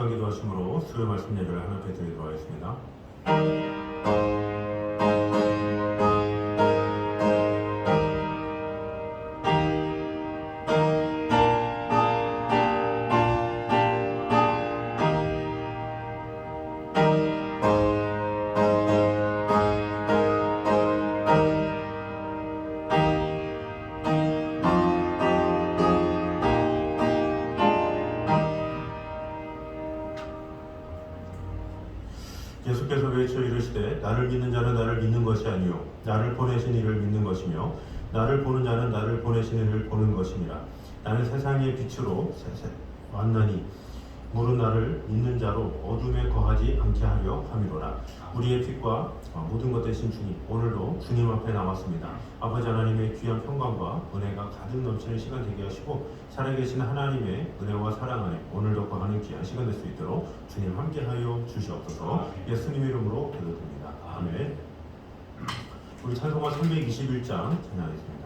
약속하기도 하심으로 수요 말씀 예배를 하나님께 드리도록 하겠습니다. 예수께서 외쳐 이르시되 나를 믿는 자는 나를 믿는 것이 아니요 나를 보내신 이를 믿는 것이며 나를 보는 자는 나를 보내신 이를 보는 것이니라. 나는 세상의 빛으로 왔나니 물은 나를 믿는 자로 어둠에 거하지 않게 하려 함이로라. 우리의 빛과 모든 것 되신 주님, 오늘도 주님 앞에 나왔습니다. 아버지 하나님의 귀한 평강과 은혜가 가득 넘치는 시간 되게 하시고 살아계신 하나님의 은혜와 사랑 안에 오늘도 거하는 귀한 시간 될 수 있도록 주님 함께하여 주시옵소서. 예수님 이름으로 기도드립니다. 아멘. 우리 찬송가 321장 찬양하겠습니다.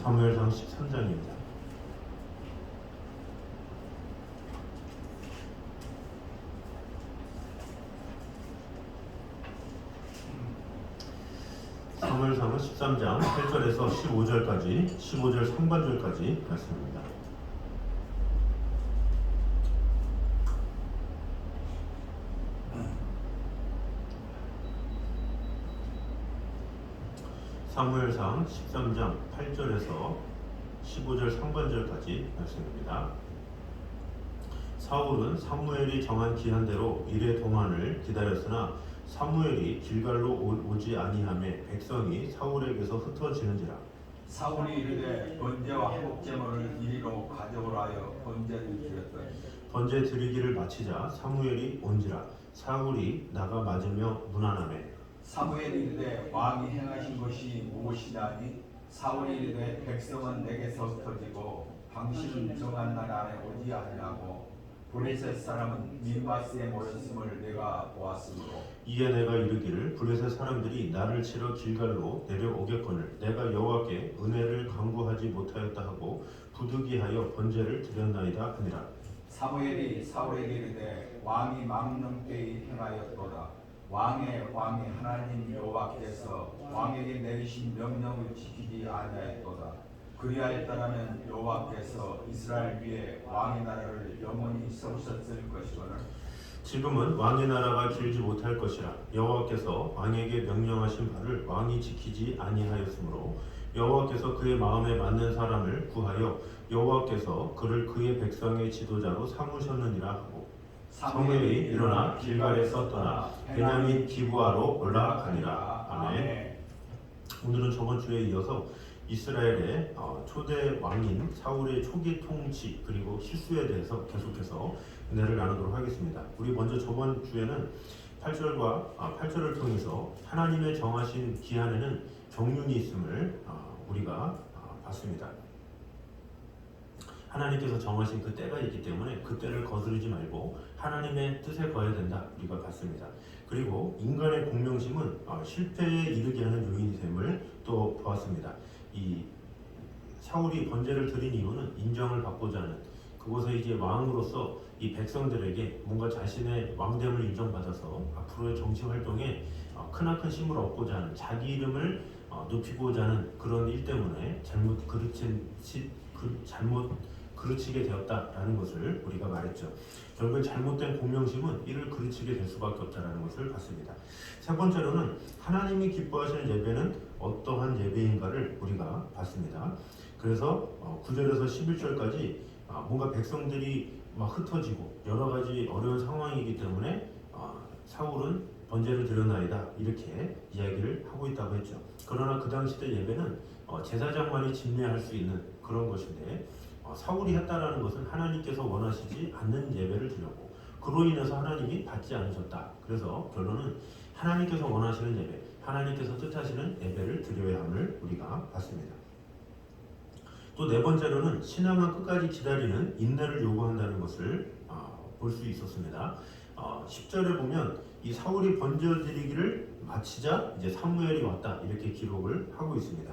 사무엘상 13장입니다. 사무엘상은 13장 8절에서 15절까지 15절 상반절까지 말씀입니다. 사무엘상 13장 8절에서 15절 상반절까지 말씀입니다. 사울은 사무엘이 정한 기한대로 이레 동안을 기다렸으나 사무엘이 길갈로 오지 아니하매 백성이 사울에게서 흩어지는지라. 사울이 이르되 번제와 화목제물을 이리로 가져오라 하여 번제를 드렸더니 번제 드리기를 마치자 사무엘이 온지라. 사울이 나가 맞으며 문안하매 사무엘이 이르되 왕이 행하신 것이 무엇이냐니 사울이 이르되 백성은 내게서 흩어지고 당신은 정한 나라 안에 오지 아니하고 블레셋 사람은 민바스에 모였음을 내가 보았으므로 이에 내가 이르기를 블레셋 사람들이 나를 치러 길갈로 내려오겠거늘 내가 여호와께 은혜를 간구하지 못하였다 하고 부득이하여 번제를 드렸나이다 하니라. 사무엘이 사울에게 이르되 왕이 망령되이 행하였도다. 왕의 왕이 하나님 여호와께서 왕에게 내리신 명령을 지키지 아니하였도다. 그리하였다라면 여호와께서 이스라엘 위에 왕의 나라를 영원히 세우셨을 것이거늘 지금은 왕의 나라가 길지 못할 것이라. 여호와께서 왕에게 명령하신 바를 왕이 지키지 아니하였으므로 여호와께서 그의 마음에 맞는 사람을 구하여 여호와께서 그를 그의 백성의 지도자로 삼으셨느니라 하고 사무엘이 일어나 길갈에서 떠나 베냐민 기브아로 올라가니라. 아멘. 오늘은 저번 주에 이어서 이스라엘의 초대 왕인 사울의 초기 통치 그리고 실수에 대해서 계속해서 은혜를 나누도록 하겠습니다. 우리 먼저 저번 주에는 8절을 통해서 하나님의 정하신 기한에는 경륜이 있음을 우리가 봤습니다. 하나님께서 정하신 그 때가 있기 때문에 그 때를 거스르지 말고 하나님의 뜻에 거해야 된다 우리가 봤습니다. 그리고 인간의 공명심은 실패에 이르게 하는 요인이 됨을 또 보았습니다. 이 사울이 번제를 드린 이유는 인정을 받고자 하는 그곳에 이제 왕으로서 이 백성들에게 뭔가 자신의 왕됨을 인정받아서 앞으로의 정치 활동에 크나큰 힘을 얻고자 하는 자기 이름을 높이고자 하는 그런 일 때문에 잘못 그르치게 되었다라는 것을 우리가 말했죠. 결국 잘못된 공명심은 이를 그르치게 될 수밖에 없다라는 것을 봤습니다. 세 번째로는 하나님이 기뻐하시는 예배는 어떠한 예배인가를 우리가 봤습니다. 그래서 9절에서 11절까지 뭔가 백성들이 막 흩어지고 여러 가지 어려운 상황이기 때문에 사울은 번제를 드렸나이다 이렇게 이야기를 하고 있다고 했죠. 그러나 그 당시 때 예배는 제사장만이 집례할 수 있는 그런 것인데 사울이 했다라는 것은 하나님께서 원하시지 않는 예배를 드렸고 그로 인해서 하나님이 받지 않으셨다. 그래서 결론은 하나님께서 원하시는 예배, 하나님께서 뜻하시는 예배를 드려야 함을 우리가 봤습니다. 또 네 번째로는 신앙은 끝까지 기다리는 인내를 요구한다는 것을 볼 수 있었습니다. 10절에 보면 이 사울이 번제드리기를 마치자 이제 사무엘이 왔다 이렇게 기록을 하고 있습니다.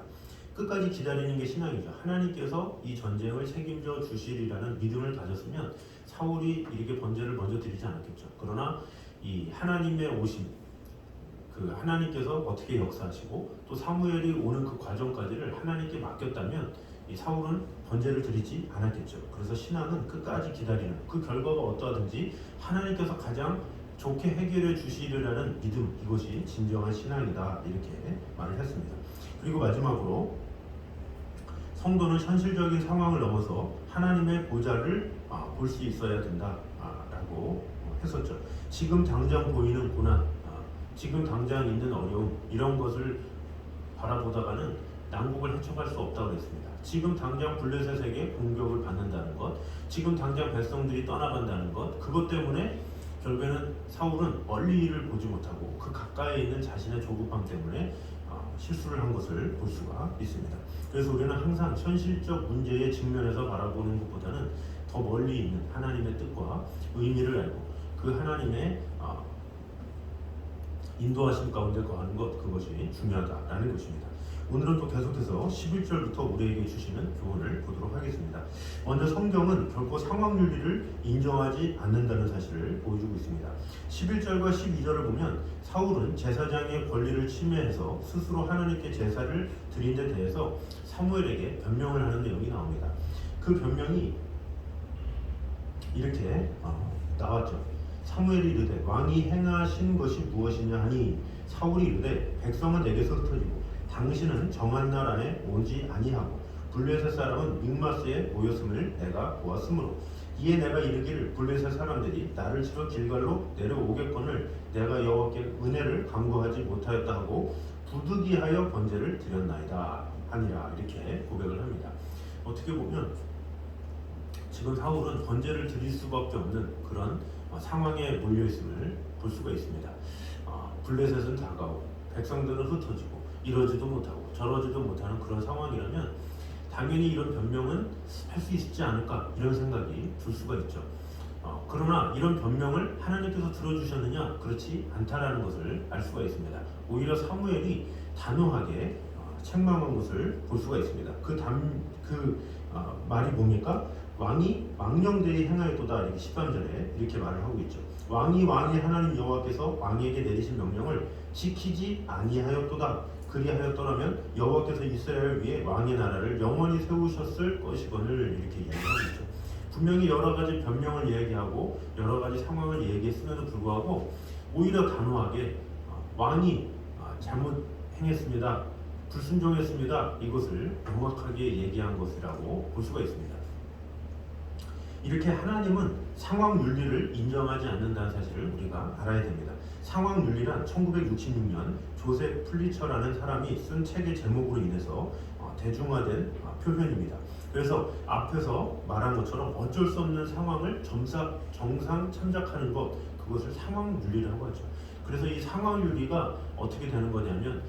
끝까지 기다리는 게 신앙이죠. 하나님께서 이 전쟁을 책임져 주시리라는 믿음을 가졌으면 사울이 이렇게 번제를 먼저 드리지 않았겠죠. 그러나 이 하나님의 오심, 그 하나님께서 어떻게 역사하시고 또 사무엘이 오는 그 과정까지를 하나님께 맡겼다면 이 사울은 번제를 드리지 않았겠죠. 그래서 신앙은 끝까지 기다리는 그 결과가 어떠하든지 하나님께서 가장 좋게 해결해 주시리라는 믿음, 이것이 진정한 신앙이다 이렇게 말을 했습니다. 그리고 마지막으로 성도는 현실적인 상황을 넘어서 하나님의 보좌를 볼 수 있어야 된다라고 했었죠. 지금 당장 보이는 고난, 지금 당장 있는 어려움 이런 것을 바라보다가는 난국을 헤쳐갈 수 없다고 했습니다. 지금 당장 블레셋에게 공격을 받는다는 것, 지금 당장 백성들이 떠나간다는 것, 그것 때문에 결국에는 사울은 멀리 일을 보지 못하고 그 가까이에 있는 자신의 조급함 때문에 실수를 한 것을 볼 수가 있습니다. 그래서 우리는 항상 현실적 문제에 직면해서 바라보는 것보다는 더 멀리 있는 하나님의 뜻과 의미를 알고 그 하나님의 인도하심 가운데 거하는 것, 그것이 중요하다라는 것입니다. 오늘은 또 계속해서 11절부터 우리에게 주시는 교훈을 보도록 하겠습니다. 먼저 성경은 결코 상황윤리를 인정하지 않는다는 사실을 보여주고 있습니다. 11절과 12절을 보면 사울은 제사장의 권리를 침해해서 스스로 하나님께 제사를 드린 데 대해서 사무엘에게 변명을 하는 내용이 나옵니다. 그 변명이 이렇게 나왔죠. 사무엘이 이르되 왕이 행하신 것이 무엇이냐 하니 사울이 이르되 백성은 내게서 흩어지고 당신은 정한 날 안에 오지 아니하고 블레셋 사람은 믹마스에 모였음을 내가 보았으므로 이에 내가 이르기를 블레셋 사람들이 나를 치러 길갈로 내려오겠거늘 내가 여호와께 은혜를 간구하지 못하였다 하고 부득이하여 번제를 드렸나이다 하니라 이렇게 고백을 합니다. 어떻게 보면 지금 사울은 번제를 드릴 수밖에 없는 그런 상황에 몰려 있음을 볼 수가 있습니다. 블레셋은 다가오고 백성들은 흩어지고 이러지도 못하고 저러지도 못하는 그런 상황이라면 당연히 이런 변명은 할 수 있지 않을까 이런 생각이 들 수가 있죠. 그러나 이런 변명을 하나님께서 들어주셨느냐? 그렇지 않다라는 것을 알 수가 있습니다. 오히려 사무엘이 단호하게 책망한 것을 볼 수가 있습니다. 말이 뭡니까? 왕이 망령되이 행하였도다. 이렇게 13절에 이렇게 말을 하고 있죠. 왕이 하나님 여호와께서 왕에게 내리신 명령을 지키지 아니하였도다. 그리하였더라면 여호와께서 이스라엘 위에 왕의 나라를 영원히 세우셨을 것이거늘. 이렇게 이야기하고 있죠. 분명히 여러 가지 변명을 이야기하고 여러 가지 상황을 얘기했음에도 불구하고 오히려 단호하게 왕이 잘못 행했습니다, 불순종했습니다, 이것을 명확하게 얘기한 것이라고 볼 수가 있습니다. 이렇게 하나님은 상황 윤리를 인정하지 않는다는 사실을 우리가 알아야 됩니다. 상황 윤리란 1966년 조셉 플리처라는 사람이 쓴 책의 제목으로 인해서 대중화된 표현입니다. 그래서 앞에서 말한 것처럼 어쩔 수 없는 상황을 정상 참작하는 것, 그것을 상황 윤리라고 하죠. 그래서 이 상황 윤리가 어떻게 되는 거냐면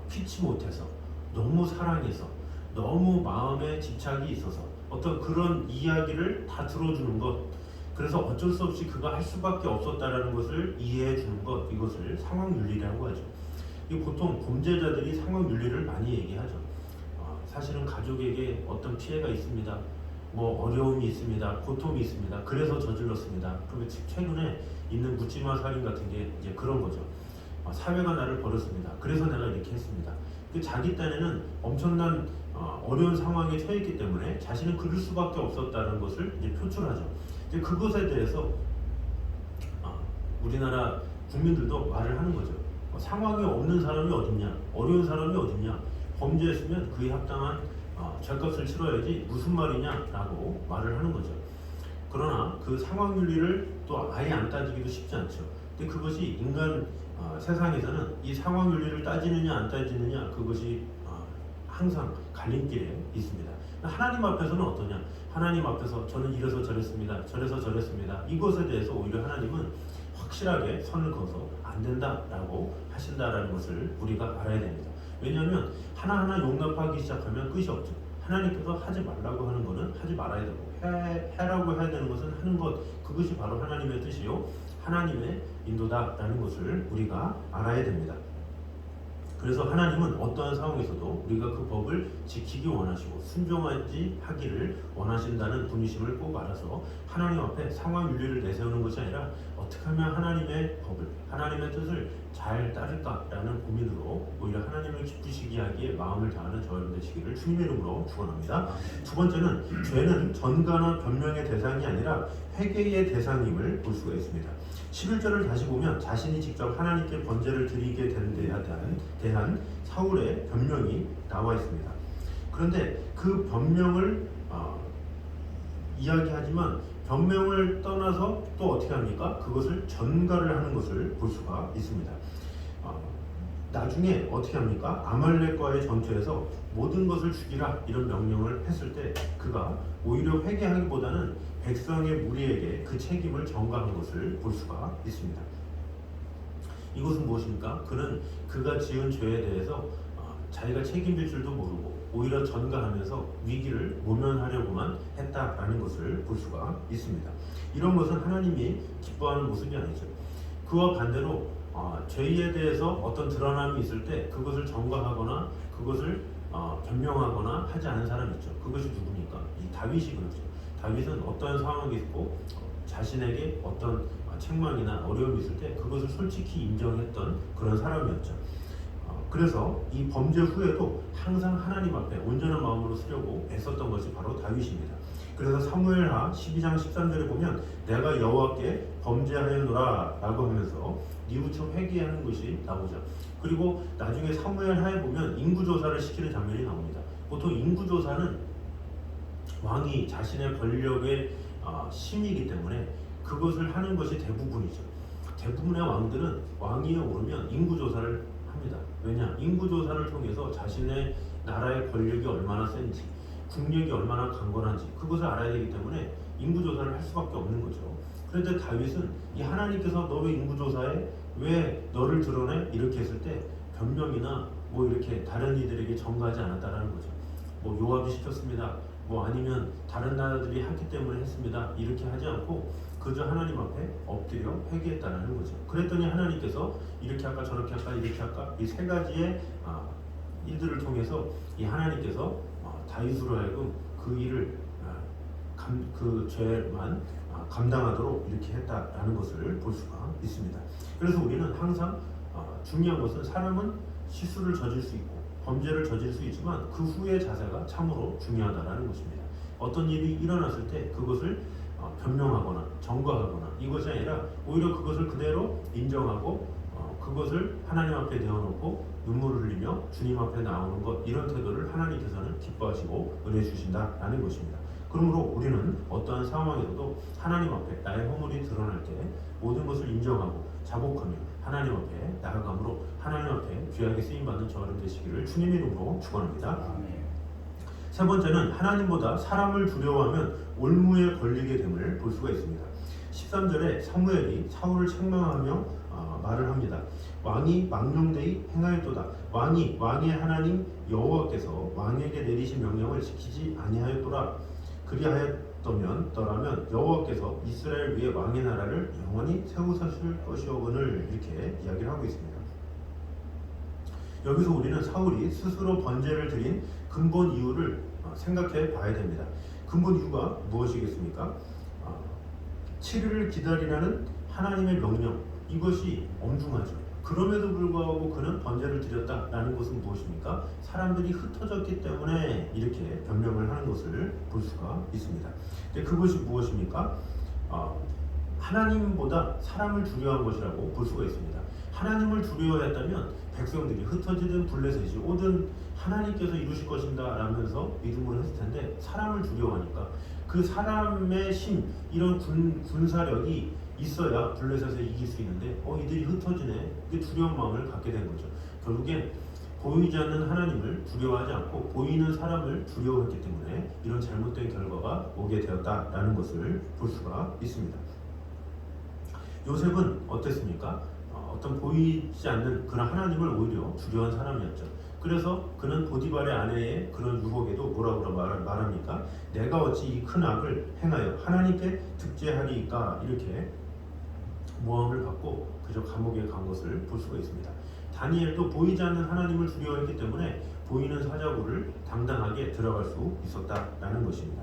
피치 못해서, 너무 사랑해서, 너무 마음에 집착이 있어서 어떤 그런 이야기를 다 들어주는 것, 그래서 어쩔 수 없이 그가 할 수밖에 없었다라는 것을 이해해 주는 것, 이것을 상황 윤리라고 하죠. 보통 범죄자들이 상황 윤리를 많이 얘기하죠. 사실은 가족에게 어떤 피해가 있습니다, 뭐 어려움이 있습니다, 고통이 있습니다, 그래서 저질렀습니다. 그러면 최근에 있는 묻지마 살인 같은 게 이제 그런 거죠. 사회가 나를 버렸습니다, 그래서 내가 이렇게 했습니다. 자기 딴에는 엄청난 어려운 상황에 처했기 때문에 자신은 그럴 수밖에 없었다는 것을 이제 표출하죠. 이제 그것에 대해서 우리나라 국민들도 말을 하는 거죠. 상황이 없는 사람이 어딨냐, 어려운 사람이 어딨냐, 범죄했으면 그에 합당한 죄값을 치러야지 무슨 말이냐라고 말을 하는 거죠. 그러나 그 상황 윤리를 또 아예 안 따지기도 쉽지 않죠. 근데 그것이 인간 세상에서는 이 상황 윤리를 따지느냐 안 따지느냐, 그것이 항상 갈림길에 있습니다. 하나님 앞에서는 어떠냐? 하나님 앞에서 저는 이래서 저랬습니다, 저래서 저랬습니다, 이것에 대해서 오히려 하나님은 확실하게 선을 그어서 안 된다라고 하신다라는 것을 우리가 알아야 됩니다. 왜냐하면 하나하나 용납하기 시작하면 끝이 없죠. 하나님께서 하지 말라고 하는 것은 하지 말아야 되고, 해라고 해야 되는 것은 하는 것, 그것이 바로 하나님의 뜻이요 하나님의 인도다라는 것을 우리가 알아야 됩니다. 그래서 하나님은 어떠한 상황에서도 우리가 그 법을 지키기 원하시고 순종하지 하기를 원하신다는 분이심을 꼭 알아서 하나님 앞에 상황 윤리를 내세우는 것이 아니라 어떻게 하면 하나님의 법을, 하나님의 뜻을 잘 따를까라는 고민으로 오히려 하나님을 기쁘시게 하기에 마음을 다하는 저 여러분 되시기를 주님의 이름으로 축원합니다. 두 번째는 죄는 전가나 변명의 대상이 아니라 회개의 대상임을 볼 수가 있습니다. 11절을 다시 보면 자신이 직접 하나님께 번제를 드리게 된 데에 대한 사울의 변명이 나와 있습니다. 그런데 그 변명을 이야기하지만 변명을 떠나서 또 어떻게 합니까? 그것을 전가를 하는 것을 볼 수가 있습니다. 나중에 어떻게 합니까? 아말렉과의 전투에서 모든 것을 죽이라 이런 명령을 했을 때 그가 오히려 회개하기보다는 백성의 무리에게 그 책임을 전가한 것을 볼 수가 있습니다. 이것은 무엇입니까? 그는 그가 지은 죄에 대해서 자기가 책임질 줄도 모르고 오히려 전가하면서 위기를 모면하려고만 했다라는 것을 볼 수가 있습니다. 이런 것은 하나님이 기뻐하는 모습이 아니죠. 그와 반대로 죄에 대해서 어떤 드러남이 있을 때 그것을 전가하거나 그것을 변명하거나 하지 않은 사람이 있죠. 그것이 누굽니까? 이 다윗이거든요. 다윗은 어떠한 상황이 있고 자신에게 어떤 책망이나 어려움이 있을 때 그것을 솔직히 인정했던 그런 사람이었죠. 그래서 이 범죄 후에도 항상 하나님 앞에 온전한 마음으로 쓰려고 애썼던 것이 바로 다윗입니다. 그래서 사무엘하 12장 13절에 보면 내가 여호와께 범죄하였노라 라고 하면서 뉘우쳐 회개하는 것이 나오죠. 그리고 나중에 사무엘하에 보면 인구조사를 시키는 장면이 나옵니다. 보통 인구조사는 왕이 자신의 권력의 심이기 때문에 그것을 하는 것이 대부분이죠. 대부분의 왕들은 왕위에 오르면 인구조사를 합니다. 왜냐? 인구조사를 통해서 자신의 나라의 권력이 얼마나 센지, 국력이 얼마나 강건한지 그것을 알아야 되기 때문에 인구조사를 할 수밖에 없는 거죠. 그런데 다윗은 이 하나님께서 너 왜 인구조사해? 왜 너를 드러내? 이렇게 했을 때 변명이나 뭐 이렇게 다른 이들에게 전가하지 않았다라는 거죠. 뭐 요압이 시켰습니다, 뭐 아니면 다른 나라들이 했기 때문에 했습니다, 이렇게 하지 않고 그저 하나님 앞에 엎드려 회개했다라는 거죠. 그랬더니 하나님께서 이렇게 할까 저렇게 할까 이렇게 할까 이 세 가지의 일들을 통해서 이 하나님께서 다윗으로 하여금 그 일을 그 죄만 감당하도록 이렇게 했다라는 것을 볼 수가 있습니다. 그래서 우리는 항상 중요한 것은 사람은 실수를 저질 수 있고 범죄를 저질 수 있지만 그 후의 자세가 참으로 중요하다라는 것입니다. 어떤 일이 일어났을 때 그것을 변명하거나 정거하거나 이것이 아니라 오히려 그것을 그대로 인정하고 그것을 하나님 앞에 내어놓고 눈물을 흘리며 주님 앞에 나오는 것, 이런 태도를 하나님께서는 기뻐하시고 은혜 주신다라는 것입니다. 그러므로 우리는 어떠한 상황에서도 하나님 앞에 나의 허물이 드러날 때 모든 것을 인정하고 자복하며 하나님 앞에 나아감으로 하나님 앞에 귀하게 쓰임받는 저와 여러분 되시기를 주님 이름으로 축원합니다. 아멘. 세 번째는 하나님보다 사람을 두려워하면 올무에 걸리게 됨을 볼 수가 있습니다. 13절에 사무엘이 사울을 책망하며 말을 합니다. 왕이 망령되이 행하였도다. 왕의 하나님 여호와께서 왕에게 내리신 명령을 지키지 아니하였도라. 그리하였더라면 여호와께서 이스라엘 위에 왕의 나라를 영원히 세우사실 것이오거늘, 이렇게 이야기를 하고 있습니다. 여기서 우리는 사울이 스스로 번제를 드린 근본 이유를 생각해 봐야 됩니다. 근본 이유가 무엇이겠습니까? 7일을 기다리라는 하나님의 명령, 이것이 엄중하죠. 그럼에도 불구하고 그는 번제를 드렸다라는 것은 무엇입니까? 사람들이 흩어졌기 때문에 이렇게 변명을 하는 것을 볼 수가 있습니다. 근데 그것이 무엇입니까? 하나님보다 사람을 두려워한 것이라고 볼 수가 있습니다. 하나님을 두려워했다면 백성들이 흩어지든 블레셋이 오든 하나님께서 이루실 것인가 라면서 믿음으로 했을 텐데, 사람을 두려워하니까 그 사람의 힘, 이런 군사력이 있어야 블레셋을 이길 수 있는데 이들이 흩어지네, 이게 두려운 마음을 갖게 된 거죠. 결국엔 보이지 않는 하나님을 두려워하지 않고 보이는 사람을 두려워했기 때문에 이런 잘못된 결과가 오게 되었다라는 것을 볼 수가 있습니다. 요셉은 어땠습니까? 어떤 보이지 않는 그런 하나님을 오히려 두려워한 사람이었죠. 그래서 그는 보디발의 아내의 그런 유혹에도 뭐라고 말합니까? 내가 어찌 이 큰 악을 행하여 하나님께 득죄하리이까, 이렇게 모함을 받고 그저 감옥에 간 것을 볼 수가 있습니다. 다니엘도 보이지 않는 하나님을 두려워했기 때문에 보이는 사자굴을 당당하게 들어갈 수 있었다라는 것입니다.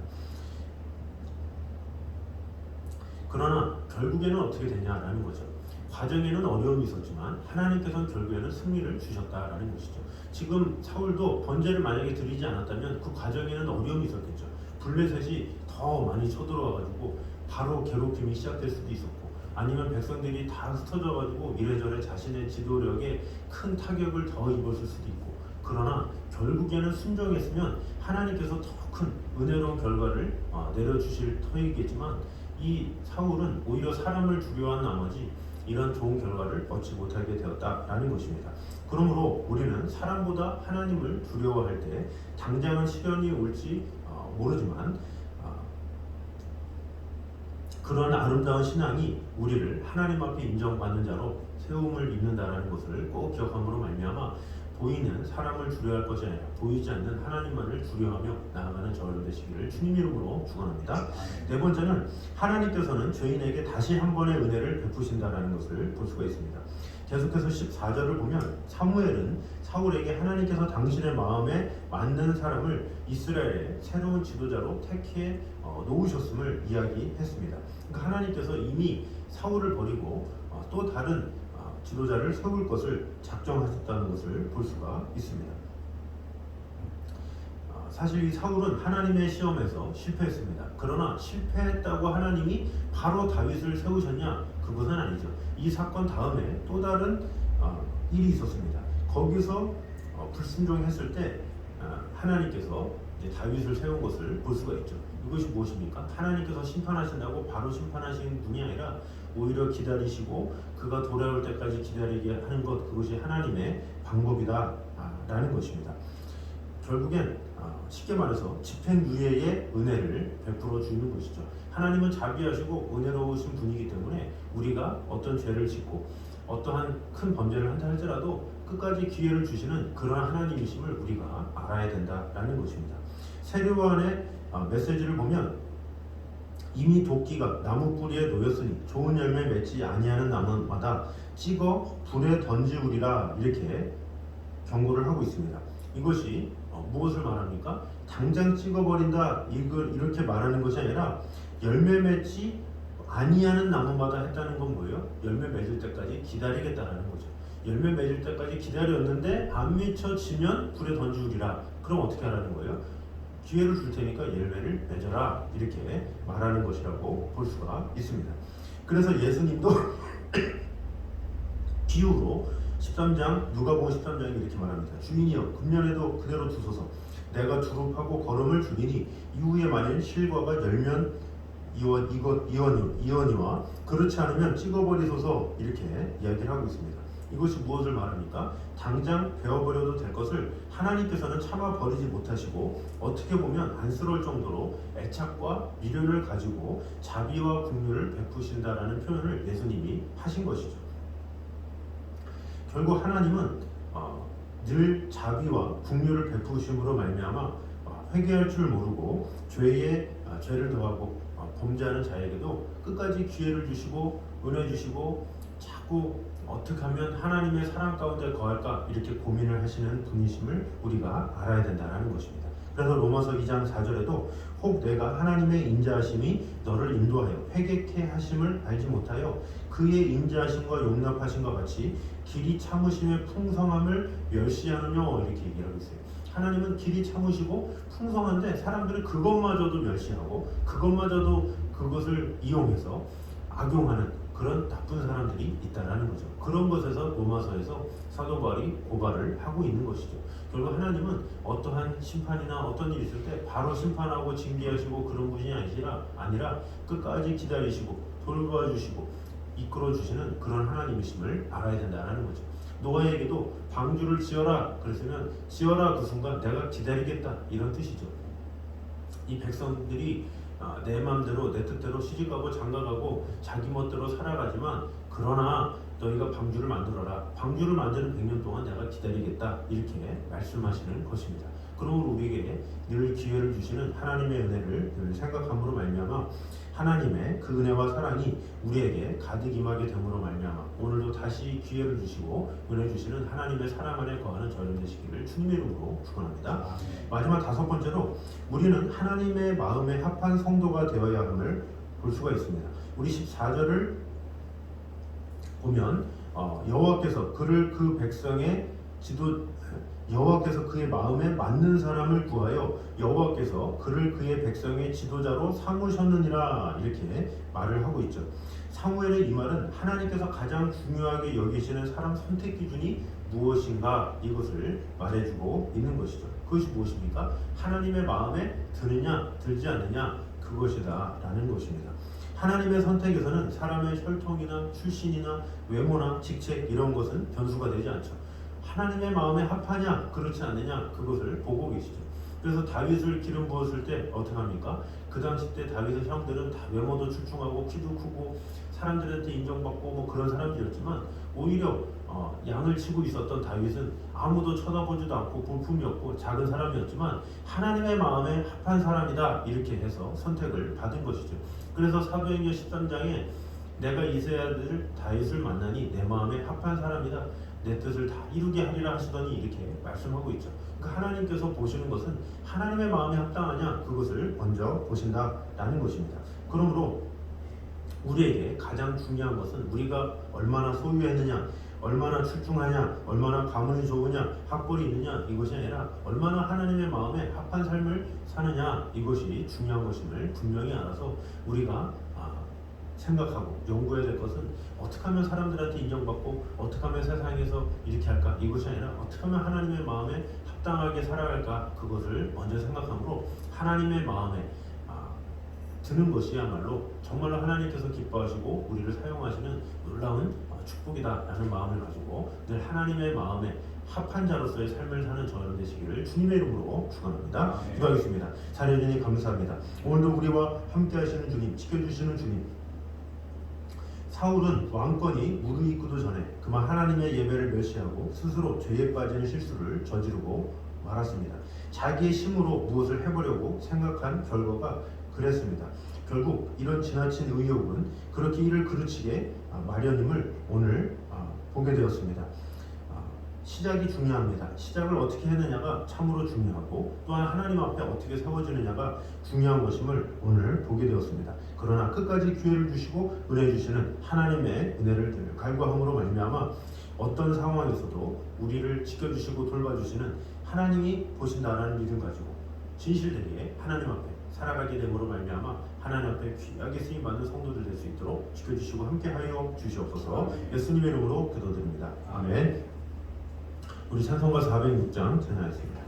그러나 결국에는 어떻게 되냐라는 거죠. 과정에는 어려움이 있었지만 하나님께서는 결국에는 승리를 주셨다라는 것이죠. 지금 사울도 번제를 만약에 드리지 않았다면 그 과정에는 어려움이 있었겠죠. 블레셋이 더 많이 쳐들어와가지고 바로 괴롭힘이 시작될 수도 있었고, 아니면 백성들이 다 흩어져가지고 이래저래 자신의 지도력에 큰 타격을 더 입었을 수도 있고, 그러나 결국에는 순종했으면 하나님께서 더 큰 은혜로운 결과를 내려주실 터이겠지만, 이 사울은 오히려 사람을 두려워한 나머지 이런 좋은 결과를 얻지 못하게 되었다라는 것입니다. 그러므로 우리는 사람보다 하나님을 두려워할 때 당장은 시련이 올지 모르지만 그런 아름다운 신앙이 우리를 하나님 앞에 인정받는 자로 세움을 입는다라는 것을 꼭 기억함으로 말미암아 보이는 사람을 두려워할 것이 아니라 보이지 않는 하나님만을 두려워하며 나아가는 저를 되시기를 주님 이름으로 축원합니다. 네 번째는 하나님께서는 죄인에게 다시 한 번의 은혜를 베푸신다라는 것을 볼 수가 있습니다. 계속해서 14절을 보면 사무엘은 사울에게 하나님께서 당신의 마음에 맞는 사람을 이스라엘의 새로운 지도자로 택해 놓으셨음을 이야기했습니다. 그러니까 하나님께서 이미 사울을 버리고 또 다른 지도자를 세울 것을 작정하셨다는 것을 볼 수가 있습니다. 사실 이 사울은 하나님의 시험에서 실패했습니다. 그러나 실패했다고 하나님이 바로 다윗을 세우셨냐? 그것은 아니죠. 이 사건 다음에 또 다른 일이 있었습니다. 거기서 불순종했을 때 하나님께서 이제 다윗을 세운 것을 볼 수가 있죠. 이것이 무엇입니까? 하나님께서 심판하신다고 바로 심판하시는 분이 아니라 오히려 기다리시고 그가 돌아올 때까지 기다리게 하는 것, 그것이 하나님의 방법이다라는 것입니다. 결국엔 쉽게 말해서 집행유예의 은혜를 베풀어 주는 것이죠. 하나님은 자비하시고 은혜로우신 분이기 때문에 우리가 어떤 죄를 짓고 어떠한 큰 범죄를 한다 할지라도 끝까지 기회를 주시는 그런 하나님이심을 우리가 알아야 된다라는 것입니다. 세례요한의 메시지를 보면 이미 도끼가 나무 뿌리에 놓였으니 좋은 열매 맺지 아니하는 나무마다 찍어 불에 던지우리라 이렇게 경고를 하고 있습니다. 이것이 무엇을 말합니까? 당장 찍어버린다 이렇게 말하는 것이 아니라 열매 맺지 아니하는 나무마다 했다는 건 뭐예요? 열매 맺을 때까지 기다리겠다라는 거죠. 열매 맺을 때까지 기다렸는데 안 미쳐지면 불에 던지우리라. 그럼 어떻게 하라는 거예요? 기회를 줄 테니까 열매를 맺어라 이렇게 말하는 것이라고 볼 수가 있습니다. 그래서 예수님도 비유로 13장 누가복음 13장에 이렇게 말합니다. 주인이여 금년에도 그대로 두소서 내가 두릅하고 거름을 줄이니 이후에 만일 실과가 열면 이원이와 그렇지 않으면 찍어버리소서 이렇게 이야기를 하고 있습니다. 이것이 무엇을 말합니까? 당장 베어버려도 될 것을 하나님께서는 참아 버리지 못하시고 어떻게 보면 안쓰러울 정도로 애착과 미련을 가지고 자비와 긍휼을 베푸신다라는 표현을 예수님이 하신 것이죠. 결국 하나님은 늘 자비와 긍휼을 베푸심으로 말미암아 회개할 줄 모르고 죄를 더하고 범죄하는 자에게도 끝까지 기회를 주시고 은혜 주시고 자꾸 어떻게 하면 하나님의 사랑 가운데 거할까 이렇게 고민을 하시는 분이심을 우리가 알아야 된다는 것입니다. 그래서 로마서 2장 4절에도 혹 내가 하나님의 인자하심이 너를 인도하여 회개케 하심을 알지 못하여 그의 인자하심과 용납하심과 같이 길이 참으심의 풍성함을 멸시하느냐 이렇게 얘기하고 있어요. 하나님은 길이 참으시고 풍성한데 사람들은 그것마저도 멸시하고 그것을 이용해서 악용하는 그런 나쁜 사람들이 있다라는 거죠. 그런 것에서 로마서에서 사도 바울이 고발을 하고 있는 것이죠. 결국 하나님은 어떠한 심판이나 어떤 일이 있을 때 바로 심판하고 징계하시고 그런 분이 아니라 끝까지 기다리시고 돌봐주시고 이끌어주시는 그런 하나님이심을 알아야 된다는 거죠. 노아에게도 방주를 지어라 그랬으면 지어라 그 순간 내가 기다리겠다 이런 뜻이죠. 이 백성들이 내 마음대로 내 뜻대로 시집가고 장가가고 자기 멋대로 살아가지만 그러나 너희가 방주를 만들어라. 방주를 만드는 100년 동안 내가 기다리겠다 이렇게 말씀하시는 것입니다. 그러므로 우리에게 늘 기회를 주시는 하나님의 은혜를 늘 생각함으로 말미암아 하나님의 그 은혜와 사랑이 우리에게 가득 임하게 됨으로 말미암아 오늘도 다시 기회를 주시고 은혜 주시는 하나님의 사랑 안에 거하는 저희들 되시기를 주님의 이름으로 축원합니다. 마지막 5번째로 우리는 하나님의 마음에 합한 성도가 되어야 함을 볼 수가 있습니다. 우리 14절을 보면 여호와께서 그를 그 백성의 여호와께서 그의 마음에 맞는 사람을 구하여 여호와께서 그를 그의 백성의 지도자로 삼으셨느니라 이렇게 말을 하고 있죠. 사무엘의 이 말은 하나님께서 가장 중요하게 여기시는 사람 선택 기준이 무엇인가 이것을 말해주고 있는 것이죠. 그것이 무엇입니까? 하나님의 마음에 드느냐 들지 않느냐 그것이다 라는 것입니다. 하나님의 선택에서는 사람의 혈통이나 출신이나 외모나 직책 이런 것은 변수가 되지 않죠. 하나님의 마음에 합하냐 그렇지 않느냐 그것을 보고 계시죠. 그래서 다윗을 기름 부었을 때 어떻게 합니까? 그 당시 때 다윗의 형들은 다 외모도 출중하고 키도 크고 사람들한테 인정받고 뭐 그런 사람들이었지만 오히려 양을 치고 있었던 다윗은 아무도 쳐다보지도 않고 볼품이 없고 작은 사람이었지만 하나님의 마음에 합한 사람이다 이렇게 해서 선택을 받은 것이죠. 그래서 사도행전 13장에 내가 이세 아들 다윗을 만나니 내 마음에 합한 사람이다 내 뜻을 다 이루게 하리라 하시더니 이렇게 말씀하고 있죠. 그러니까 하나님께서 보시는 것은 하나님의 마음에 합당하냐 그것을 먼저 보신다라는 것입니다. 그러므로 우리에게 가장 중요한 것은 우리가 얼마나 소유했느냐 얼마나 출중하냐 얼마나 가문이 좋으냐 학벌이 있느냐 이것이 아니라 얼마나 하나님의 마음에 합한 삶을 사느냐 이것이 중요한 것임을 분명히 알아서 우리가 생각하고 연구해야 될 것은 어떻게 하면 사람들한테 인정받고 어떻게 하면 세상에서 이렇게 할까 이것이 아니라 어떻게 하면 하나님의 마음에 합당하게 살아갈까 그것을 먼저 생각하므로 하나님의 마음에 드는 것이야말로 정말로 하나님께서 기뻐하시고 우리를 사용하시는 놀라운 축복이다라는 마음을 가지고 늘 하나님의 마음에 합한 자로서의 삶을 사는 저여러분 되시기를 주님의 이름으로 축원합니다. 기도하겠습니다. 자녀진이 감사합니다. 오늘도 우리와 함께 하시는 주님 지켜주시는 주님 사울은 왕권이 무르익기도 전에 그만 하나님의 예배를 멸시하고 스스로 죄에 빠지는 실수를 저지르고 말았습니다. 자기의 힘으로 무엇을 해보려고 생각한 결과가 그랬습니다. 결국 이런 지나친 의욕은 그렇게 이를 그르치게 마련임을 오늘 보게 되었습니다. 시작이 중요합니다. 시작을 어떻게 했느냐가 참으로 중요하고 또한 하나님 앞에 어떻게 세워지느냐가 중요한 것임을 오늘 보게 되었습니다. 그러나 끝까지 기회를 주시고 은혜 주시는 하나님의 은혜를 늘 갈구함으로 말미암아 어떤 상황에서도 우리를 지켜주시고 돌봐주시는 하나님이 보신다라는 믿음 가지고 진실되게 하나님 앞에 살아가게 됨으로 말미암아 하나님 앞에 귀하게 쓰임받는 성도들 될 수 있도록 지켜주시고 함께하여 주시옵소서. 예수님의 이름으로 기도드립니다. 아멘. 우리 찬송가 406장 찬양하겠습니다.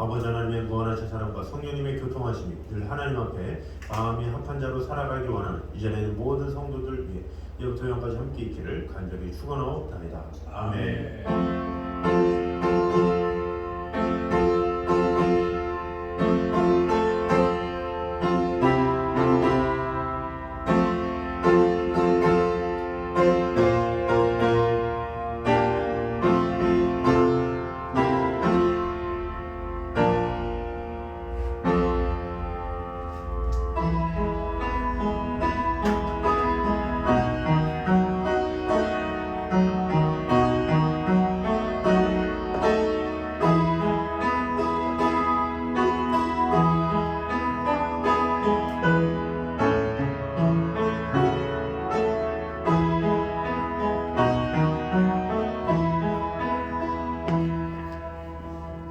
아버지 하나님의 무한하신 사랑과 성령님의 교통하심이 늘 하나님 앞에 마음이 합한 자로 살아가기 원하는 이전에는 모든 성도들 위해 이제부터 영까지 함께 있기를 간절히 축원하옵나이다. 아멘.